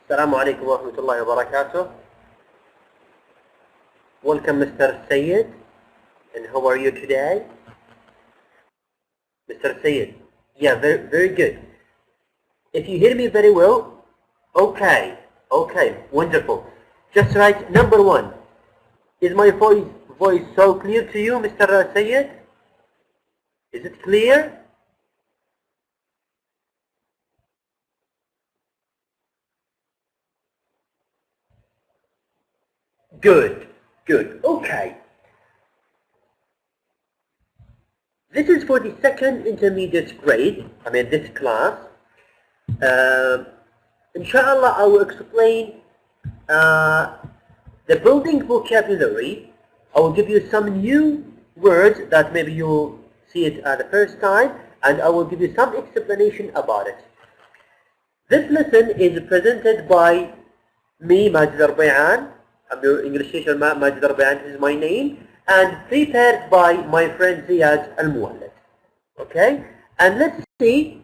السلام عليكم ورحمة الله وبركاته. Welcome Mr. Sayed, and how are you today? Mr. Sayed, yeah, very good. If you hear me very well, okay, wonderful. Just write number 1. Is my voice so clear to you, Mr. Sayed? Is it clear? Good, okay. This is for the second intermediate grade, this class. Inshallah, I will explain the building vocabulary. I will give you some new words that maybe you'll see it the first time, and I will give you some explanation about it. This lesson is presented by me, Majid Arbayan. I'm your English teacher, Majid Arbayan is my name, and prepared by my friend Ziyad Al-Muwallad. Okay, and let's see.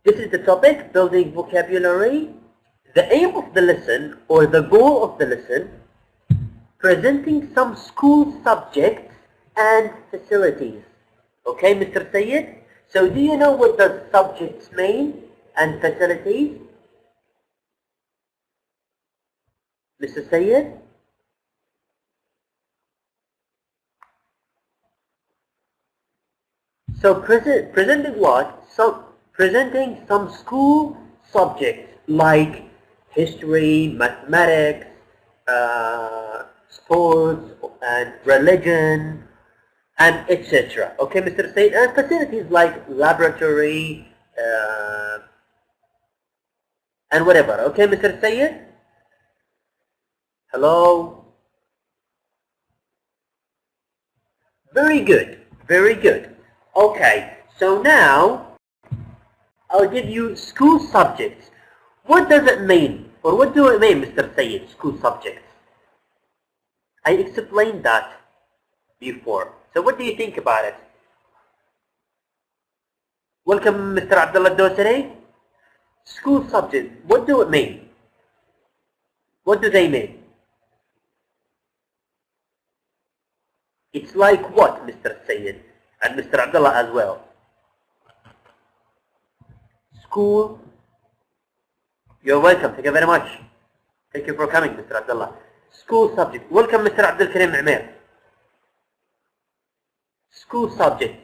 This is the topic, building vocabulary. The aim of the lesson, or the goal of the lesson, presenting some school subjects and facilities. Okay, Mr. Sayed? So do you know what the subjects mean and facilities? Mr. Sayed? So presenting what? Presenting some school subjects like history, mathematics, sports, and religion, and etc. Okay, Mr. Sayed? And facilities like laboratory, and whatever. Okay, Mr. Sayed? Hello? Very good. Okay, so now I'll give you school subjects. What does it mean? Or what do it mean, Mr. Sayed, school subjects? I explained that before. So what do you think about it? Welcome, Mr. Abdullah Dosari. School subjects, what do it mean? What do they mean? It's like what, Mr. Sayed? And Mr. Abdullah as well. School. You're welcome. Thank you very much. Thank you for coming, Mr. Abdullah. School subject. Welcome, Mr. Abdul Karim Amir. School subject.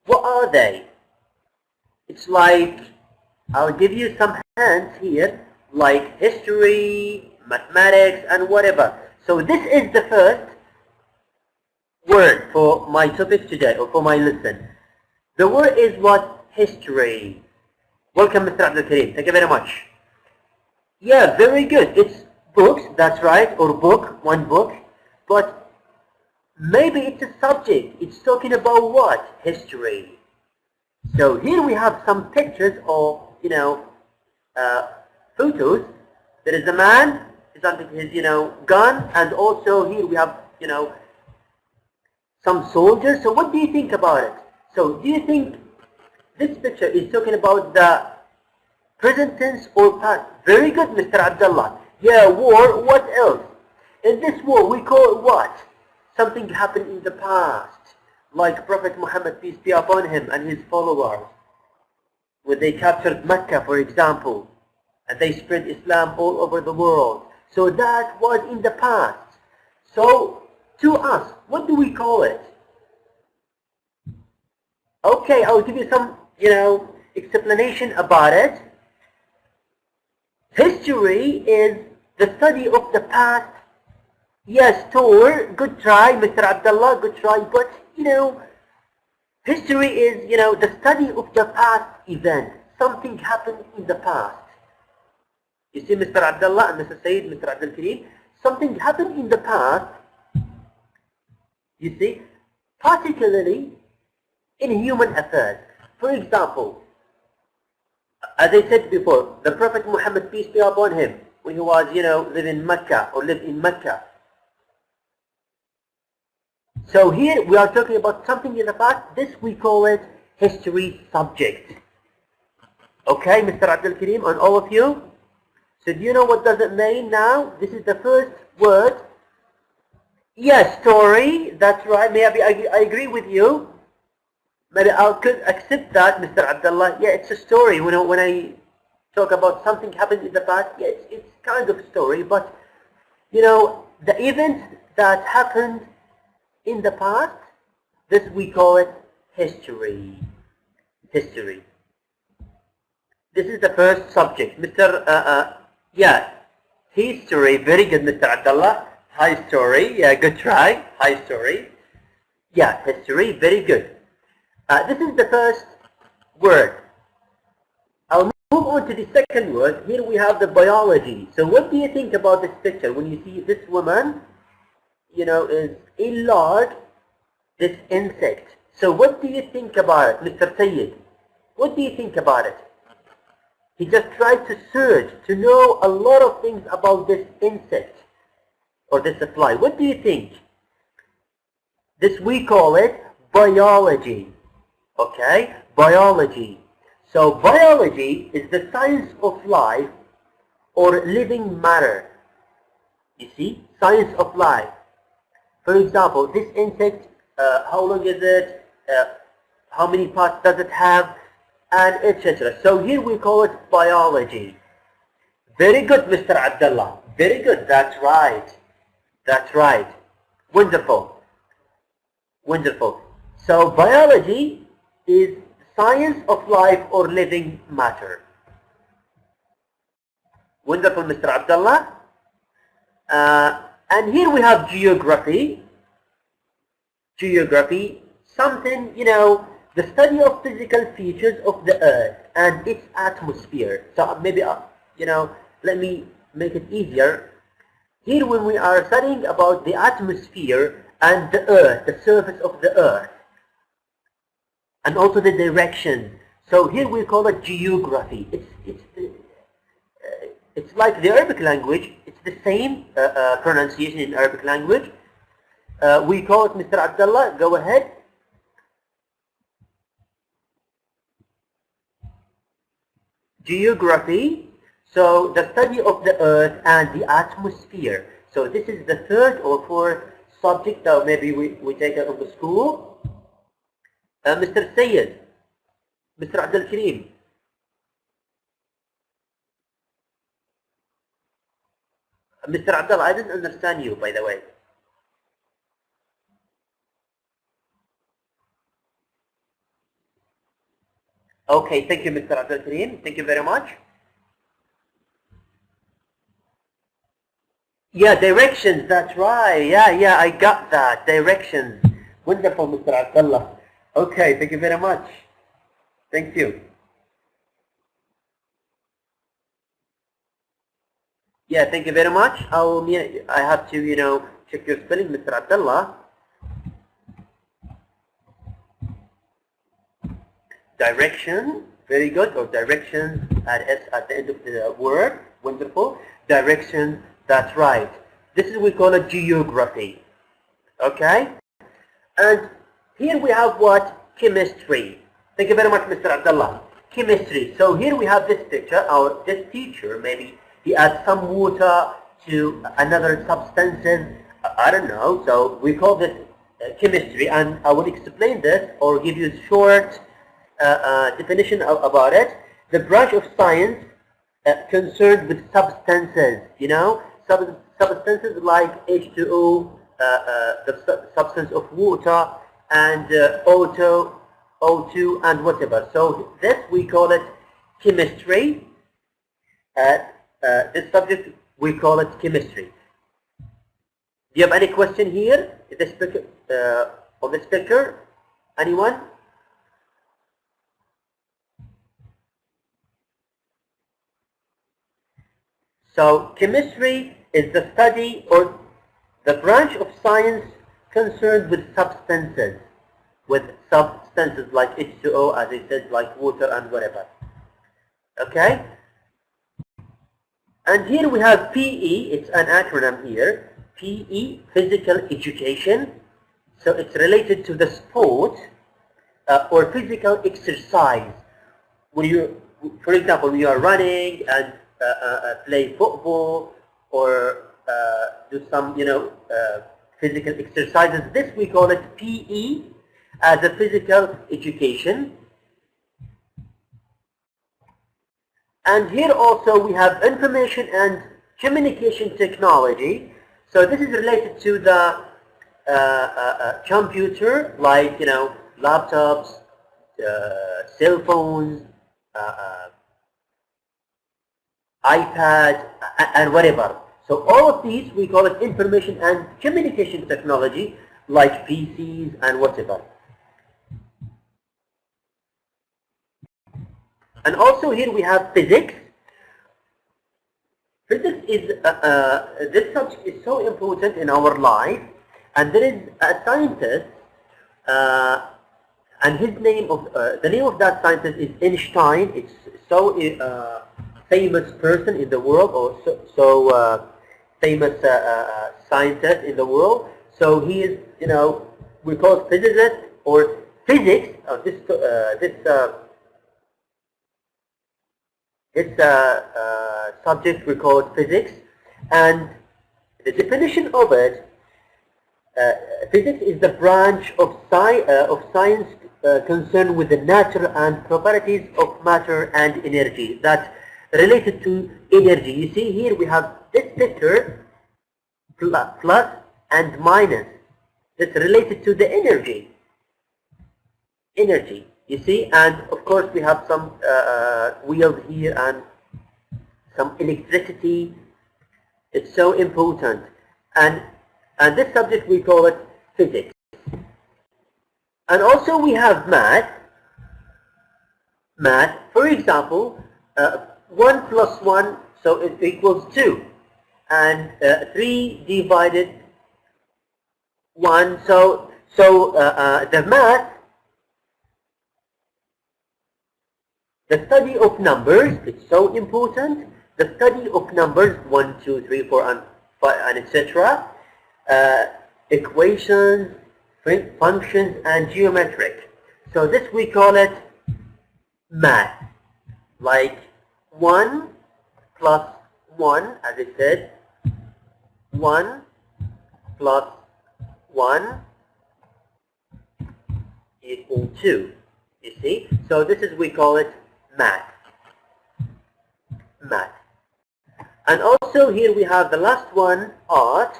What are they? It's like, I'll give you some hints here, like history, mathematics, and whatever. So this is the first word for my topic today, or for my lesson. The word is what? History. Welcome, Mr. Abdul Karim. Thank you very much. Yeah, very good. It's books, that's right, or book, one book. But maybe it's a subject. It's talking about what? History. So here we have some pictures of, photos. There is a man, he's under his, gun, and also here we have, some soldiers. So what do you think about it? So do you think this picture is talking about the present tense or past? Very good, Mr. Abdullah. Yeah, war, what else? In this war, we call it what? Something happened in the past, like Prophet Muhammad, peace be upon him, and his followers, when they captured Mecca, for example, and they spread Islam all over the world. So that was in the past. So to us, what do we call it? Okay, I'll give you some, explanation about it. History is the study of the past. Yes, Tor, good try, Mr. Abdullah, good try. But, history is, the study of the past event. Something happened in the past. You see, Mr. Abdullah and Mr. Sayyid, Mr. Abdul Kareem, something happened in the past, you see, particularly in human affairs. For example, as I said before, the Prophet Muhammad, peace be upon him, when he was, living in Mecca, or lived in Mecca. So here we are talking about something in the past. This we call it history subject. Okay, Mr. Abdul Kareem, and all of you. So do you know what does it mean now? This is the first word. Yes, story. That's right. Maybe I agree with you. Maybe I could accept that, Mr. Abdullah. Yeah, it's a story. When I talk about something happened in the past, yeah, it's kind of a story. But you know, the events that happened in the past, this we call it history. History. This is the first subject, Mr. Yeah, history. Very good, Mr. Abdullah. High story. Yeah, good try. High story. Yeah, history. Very good. This is the first word. I'll move on to the second word. Here we have the biology. So what do you think about this picture? When you see this woman, you know, is enlarged this insect. So what do you think about it, Mr. Sayyid? What do you think about it? He just tried to search to know a lot of things about this insect or this fly. What do you think? This we call it biology. Okay, biology. So biology is the science of life or living matter. You see, science of life. For example, this insect, how long is it? How many parts does it have? And etc. So here we call it biology. Very good, Mr. Abdullah. Very good. That's right. That's right. Wonderful. Wonderful. So biology is science of life or living matter. Wonderful, Mr. Abdullah. And here we have geography. Geography, something, you know, the study of physical features of the earth and its atmosphere. So maybe, you know, let me make it easier. Here when we are studying about the atmosphere and the earth, the surface of the earth, and also the direction. So here we call it geography. It's like the Arabic language. It's the same pronunciation in Arabic language. We call it, Mr. Abdullah, go ahead. Geography, so the study of the earth and the atmosphere. So this is the third or fourth subject that maybe we take it on the school. Mr. Sayyid, Mr. Abdul Kareem. Mr. Abdullah, I didn't understand you, by the way. Okay, thank you, Mr. Abdul Kareem. Thank you very much. Yeah, directions, that's right. Yeah, I got that. Directions. Wonderful, Mr. Abdullah. Okay, thank you very much. Thank you. Yeah, thank you very much. I have to, you know, check your spelling, Mr. Abdullah. Direction, very good, or directions, add S at the end of the word, wonderful. Direction, that's right. This is, we call it geography, okay? And here we have what? Chemistry. Thank you very much, Mr. Abdullah. Chemistry. So here we have this picture, this teacher, maybe he adds some water to another substances, I don't know, so we call this chemistry, and I will explain this or give you a short definition about it. The branch of science concerned with substances, you know, substances like H2O, the substance of water, and O2 and whatever. So this we call it chemistry. This subject we call it chemistry. Do you have any question here? This picture, of this picture? Anyone? So chemistry is the study or the branch of science concerned with substances like H2O, as I said, like water and whatever. Okay? And here we have PE, it's an acronym here. PE, physical education. So it's related to the sport or physical exercise. When you, for example, when you are running and play football or do some, physical exercises, this we call it PE as a physical education. And here also we have information and communication technology. So this is related to the computer, like laptops, cell phones, iPad, and whatever. So all of these we call it information and communication technology, like PCs and whatever. And also here we have physics. Physics is this subject is so important in our life, and there is a scientist, and his name of the name of that scientist is Einstein. It's so famous person in the world, or so famous scientist in the world. So he is, we call it physicist or physics. This subject we call it physics, and the definition of it, physics is the branch of science concerned with the nature and properties of matter and energy that's related to energy. You see here we have this picture, plus and minus. That's related to the energy. You see, and of course we have some wheels here and some electricity. It's so important, and this subject we call it physics. And also we have math. For example, 1 plus 1, so it equals 2, and 3 divided 1. So the math, the study of numbers, it's so important. The study of numbers, 1, 2, 3, 4, and 5, and etc. Equations, functions, and geometric. So this we call it math. Like 1 plus 1, as I said, 1 plus 1 equal 2. You see? So this is, we call it math. And also here we have the last one, art.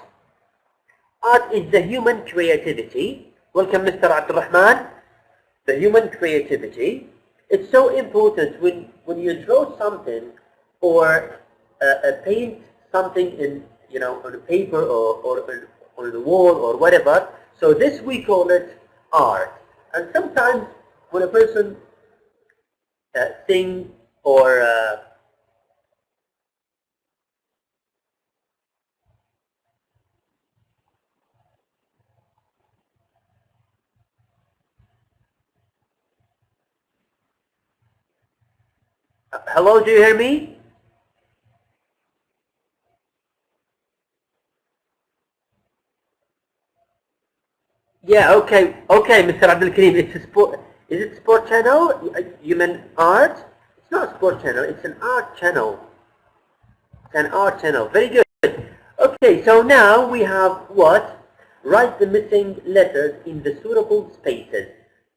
Art is the human creativity. Welcome, Mr. Abdul Rahman. The human creativity. It's so important when you draw something or paint something in, on a paper or on the wall or whatever. So this we call it art. And sometimes when a person sings or hello, do you hear me? Yeah, okay, Mr. Abdul Kareem. It's a sport. Is it sport channel? You mean art? It's not a sport channel. It's an art channel. It's an art channel. Very good. Okay, so now we have what? Write the missing letters in the suitable spaces.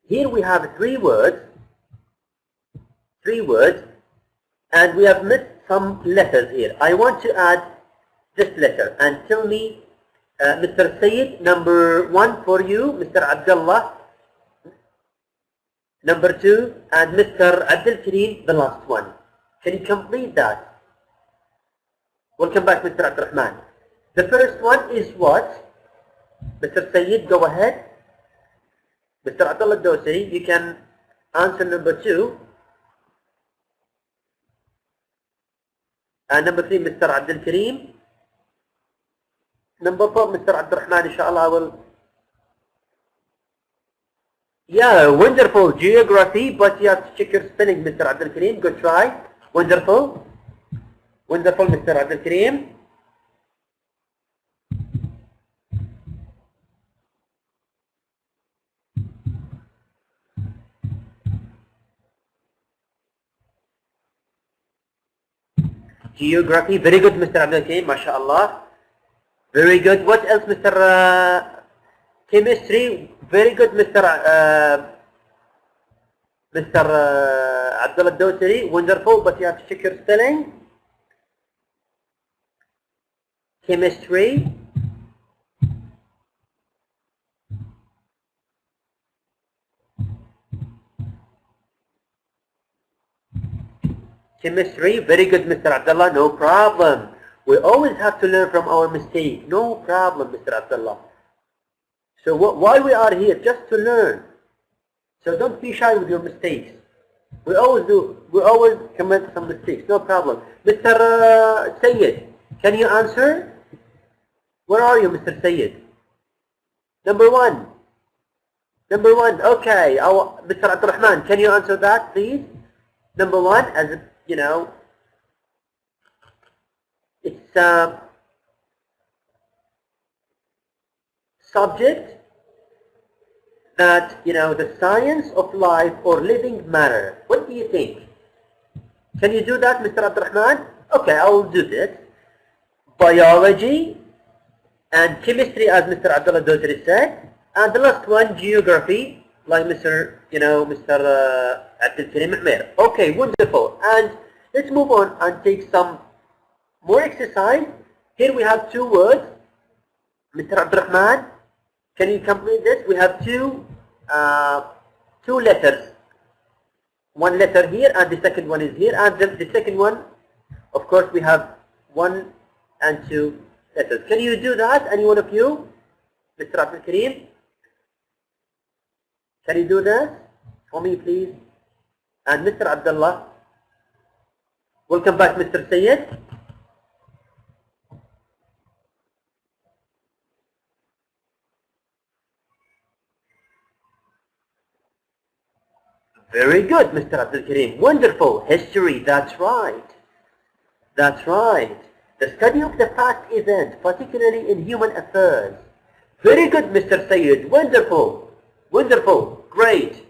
Here we have three words, and we have missed some letters here. I want to add this letter, and tell me, Mr. Sayyid, number 1 for you, Mr. Abdullah, number 2, and Mr. Abdul Kareem, the last one. Can you complete that? Welcome back, Mr. Abdul Rahman. The first one is what? Mr. Sayyid, go ahead. Mr. Abdullah Dosari, you can answer number 2. And number 3, Mr. Abdul Kareem. Number 4, Mr. Abdul Rahman, inshallah, I will. Yeah, wonderful. Geography, but you have to check your spelling, Mr. Abdul Kareem. Good try. Wonderful. Wonderful, Mr. Abdul Kareem. Geography. Very good, Mr. Abdul Karim. MashaAllah. Very good. What else, Mr. Chemistry. Very good, Mr. Abdullah Dosari. Wonderful, but you have to check your spelling. Chemistry. Chemistry. Very good, Mr. Abdullah. No problem. We always have to learn from our mistakes. No problem, Mr. Abdullah. So why we are here? Just to learn. So don't be shy with your mistakes. We always do. We always commit some mistakes. No problem. Mr. Sayyid, can you answer? Where are you, Mr. Sayyid? Number one. Number one. Okay. Mr. Abdurrahman, can you answer that, please? Number one, as you know, it's a subject that, you know, the science of life or living matter. What do you think? Can you do that, Mr. Abdurrahman? Okay, I will do this. Biology and chemistry, as Mr. Abdullah Dosari said. And the last one, geography, like Mr. Abdul Karim Ahmed. Okay, wonderful. And let's move on and take some more exercise. Here we have two words. Mr. Abdurrahman, can you complete this? We have two letters. One letter here and the second one is here. And the second one, of course, we have one and two letters. Can you do that? Any one of you? Mr. Abdul Karim? Can you do this for me, please? And Mr. Abdullah? Welcome back, Mr. Sayyid. Very good, Mr. Abdul Karim. Wonderful. History, that's right. That's right. The study of the past events, particularly in human affairs. Very good, Mr. Sayyid. Wonderful. Wonderful. Great.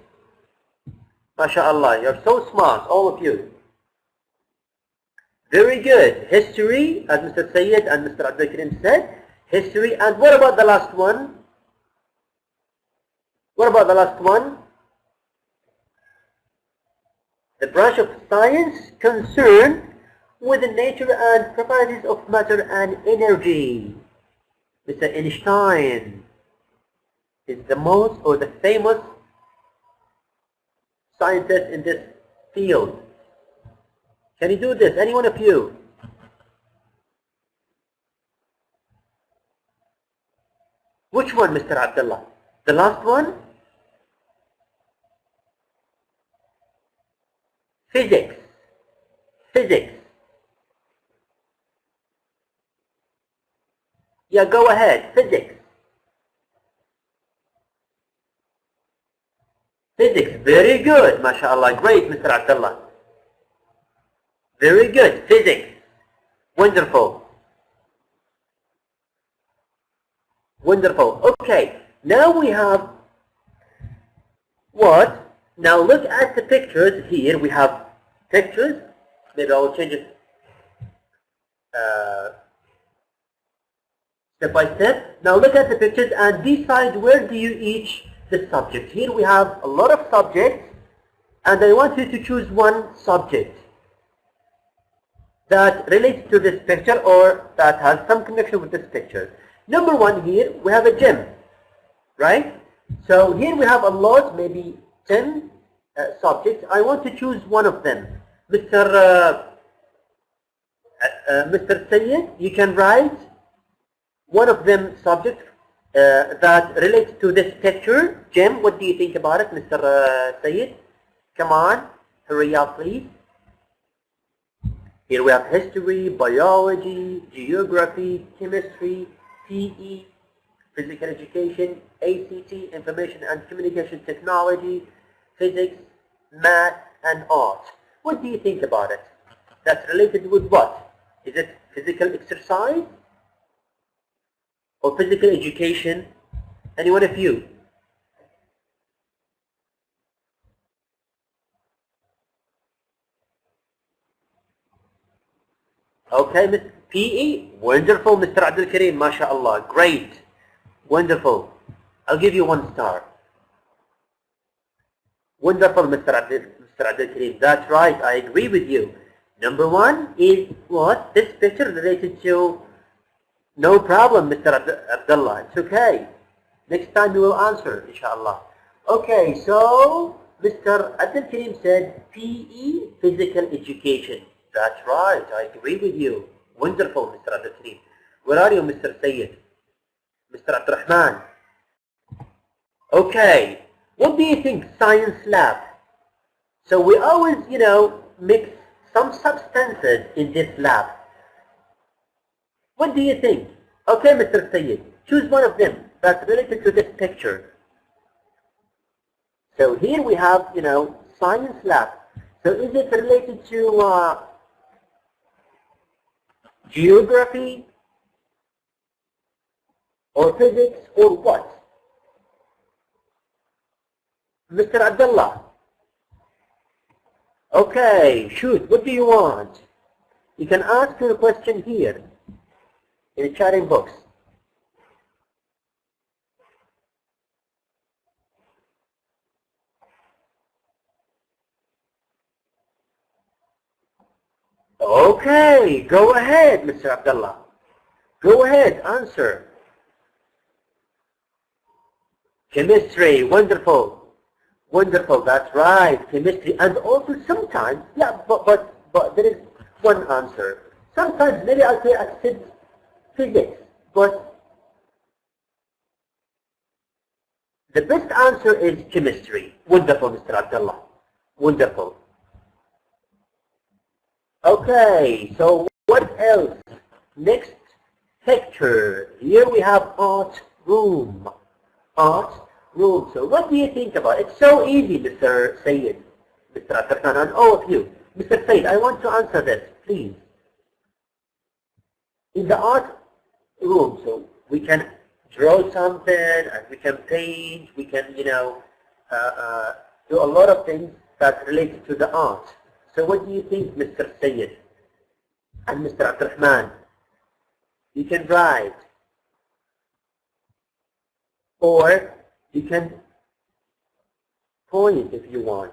MashaAllah. You're so smart, all of you. Very good. History, as Mr. Sayyid and Mr. Abdul Karim said. History. And what about the last one? What about the last one? The branch of science concerned with the nature and properties of matter and energy. Mr. Einstein is the most or the famous scientist in this field. Can you do this? Any one of you? Which one, Mr. Abdullah? The last one? Physics. Physics. Yeah, go ahead. Physics. Physics. Very good. MashaAllah. Great, Mr. Abdullah. Very good. Physics. Wonderful. Wonderful. Okay. Now we have what? Now look at the pictures here. We have pictures. Maybe I will change it step by step. Now look at the pictures and decide where do you each the subject. Here we have a lot of subjects and I want you to choose one subject that relates to this picture or that has some connection with this picture. Number one here we have a gym, right? So here we have a lot, maybe 10 subjects. I want to choose one of them. Mr. Sayyid, you can write one of them subjects that relates to this picture. Jim, what do you think about it, Mr. Sayyid? Come on, hurry up, please. Here we have history, biology, geography, chemistry, PE, physical education, ACT, information and communication technology, physics, math, and art. What do you think about it? That's related with what? Is it physical exercise or physical education? Any one of you? Okay, Miss PE, wonderful, Mr. Abdul Kareem, mashallah, great, wonderful. I'll give you 1 star. Wonderful, Mr. Abdul Kareem, that's right, I agree with you. Number 1 is what? This picture related to, no problem, Mr. Abdullah, it's okay. Next time you will answer, inshallah. Okay, so Mr. Abdul Kareem said PE, physical education. That's right, I agree with you. Wonderful, Mr. Abdul Kareem. Where are you, Mr. Sayyid? Mr. Abdurrahman? Okay, what do you think, science lab? So we always, mix some substances in this lab. What do you think? Okay, Mr. Sayyid, choose one of them that's related to this picture. So here we have, science lab. So is it related to geography or physics or what? Mr. Abdullah. Okay, shoot, what do you want? You can ask your question here in the chatting box. Okay, go ahead, Mr. Abdullah. Go ahead, answer. Chemistry, wonderful. Wonderful, that's right, chemistry. And also sometimes, yeah, but there is one answer. Sometimes maybe I'll say I said physics, but the best answer is chemistry. Wonderful, Mr. Abdullah. Wonderful. Okay, so what else? Next picture. Here we have art room. Art room. So what do you think about it? It's so easy, Mr. Sayyid, Mr. Abdurrahman, and all of you. Mr. Sayyid, I want to answer this, please. In the art room, so we can draw something, and we can paint, we can, do a lot of things that related to the art. So what do you think, Mr. Sayyid and Mr. Abdurrahman? You can write, or you can point if you want.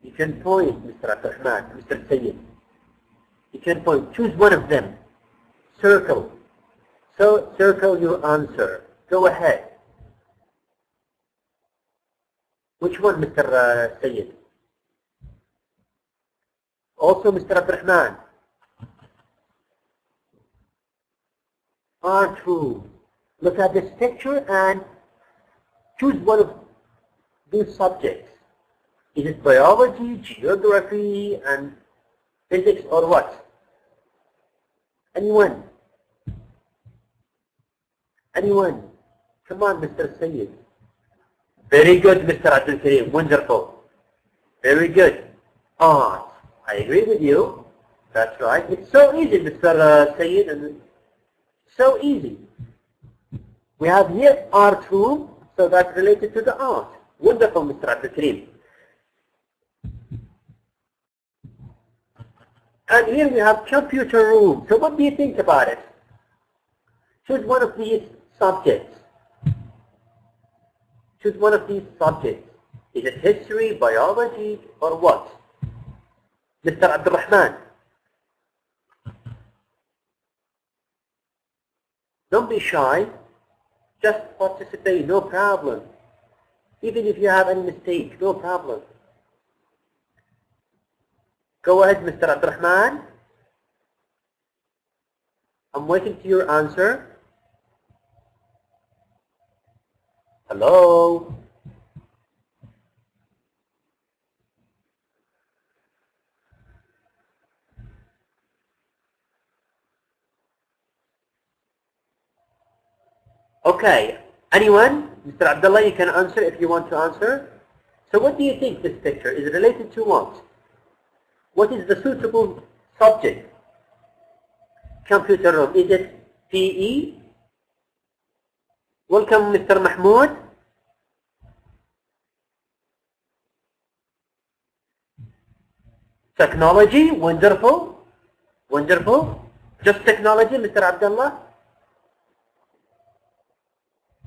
You can point, Mr. Abdurrahman, Mr. Sayyid. You can point. Choose one of them. Circle. So circle your answer. Go ahead. Which one, Mr. Sayyid? Also, Mr. Abdurrahman. Art room. Look at this picture and choose one of these subjects. Is it biology, geography, and physics, or what? Anyone? Anyone? Come on, Mr. Sayyid. Very good, Mr. Abdul Kareem. Wonderful. Very good. Art. I agree with you. That's right. It's so easy, Mr. Sayyid, and so easy. We have here art room, so that's related to the art. Wonderful, Mr. Abdul Kareem. And here we have computer room. So what do you think about it? Choose one of these subjects. Choose one of these subjects. Is it history, biology, or what? Mr. Abdurrahman. Don't be shy. Just participate, no problem. Even if you have any mistake, no problem. Go ahead, Mr. Abdurrahman. I'm waiting to your answer. Hello? Okay, anyone? Mr. Abdullah, you can answer if you want to answer. So what do you think this picture is related to what? What is the suitable subject? Computer room. Is it PE? Welcome, Mr. Mahmoud. Technology, wonderful. Wonderful. Just technology, Mr. Abdullah?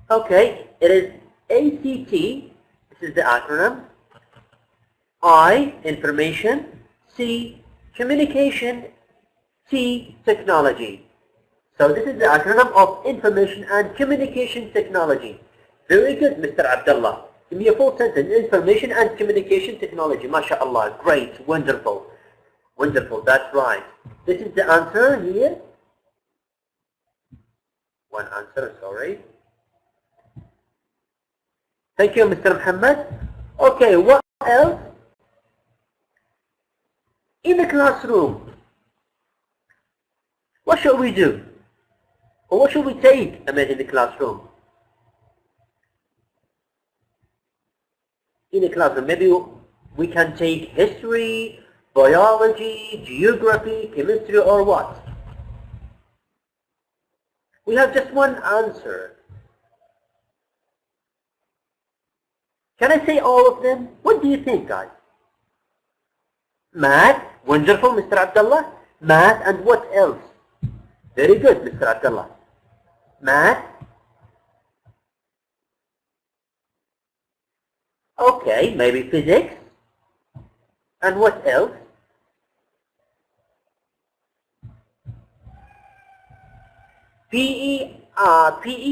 Okay, it is ACT, this is the acronym. I, information. C, communication. T, technology. So this is the acronym of information and communication technology. Very good, Mr. Abdullah. Give me a full sentence. Information and communication technology. MashaAllah. Great. Wonderful. Wonderful. That's right. This is the answer here. One answer, sorry. Thank you, Mr. Muhammad. Okay, what else? In the classroom, what should we do? Or what should we take in the classroom? In the classroom, maybe we can take history, biology, geography, chemistry, or what? We have just one answer. Can I say all of them? What do you think, guys? Math. Wonderful, Mr. Abdullah. Math, and what else? Very good, Mr. Abdullah. Math. Okay, maybe physics. And what else? PE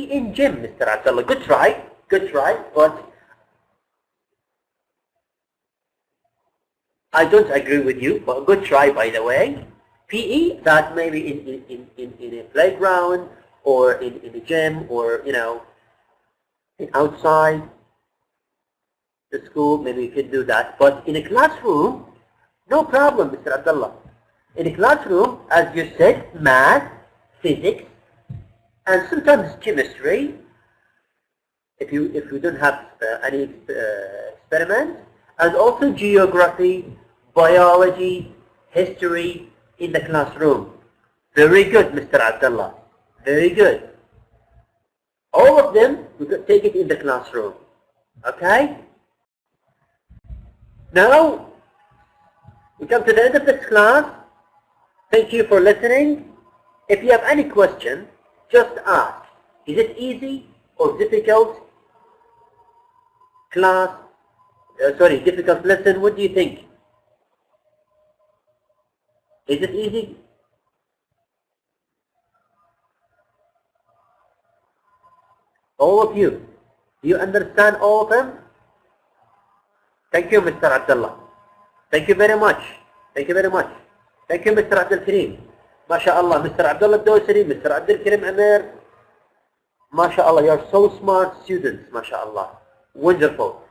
in gym, Mr. Abdullah. Good try. Good try. But I don't agree with you, but good try, by the way. PE, that maybe in a playground or in a gym or, you know, outside the school, maybe you could do that. But in a classroom, no problem, Mr. Abdullah. In a classroom, as you said, math, physics, and sometimes chemistry, if you don't have any experiments, and also geography, biology, history in the classroom. Very good, Mr. Abdullah. Very good. All of them, we could take it in the classroom. Okay? Now, we come to the end of this class. Thank you for listening. If you have any question, just ask. Is it easy or difficult class? Difficult lesson. What do you think? Is it easy? All of you. Do you understand all of them? Thank you, Mr. Abdullah. Thank you very much. Thank you very much. Thank you, Mr. Abdul Kareem. MashaAllah, Mr. Abdullah Dosari, Mr. Abdul Kareem Amir. MashaAllah, you are so smart students. MashaAllah. Wonderful.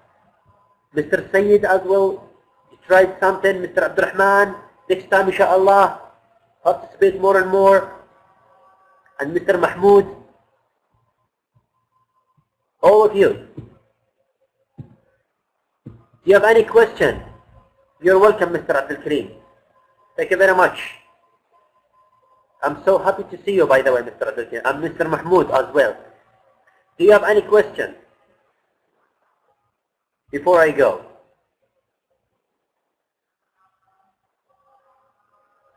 Mr. Sayyid as well, you tried something. Mr. Abdurrahman, next time, inshallah, participate more and more. And Mr. Mahmoud, all of you. Do you have any question? You're welcome, Mr. Abdul Kareem. Thank you very much. I'm so happy to see you, by the way, Mr. Abdul Kareem. And Mr. Mahmoud as well. Do you have any question before I go?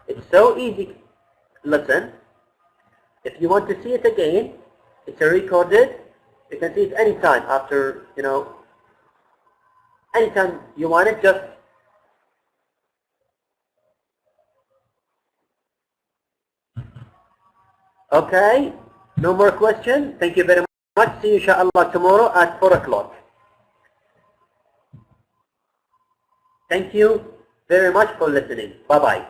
It's so easy. Listen, if you want to see it again, it's recorded. You can see it anytime after, you know, anytime you want it, just okay. No more questions. Thank you very much. See you inshallah tomorrow at 4 o'clock. Thank you very much for listening. Bye-bye.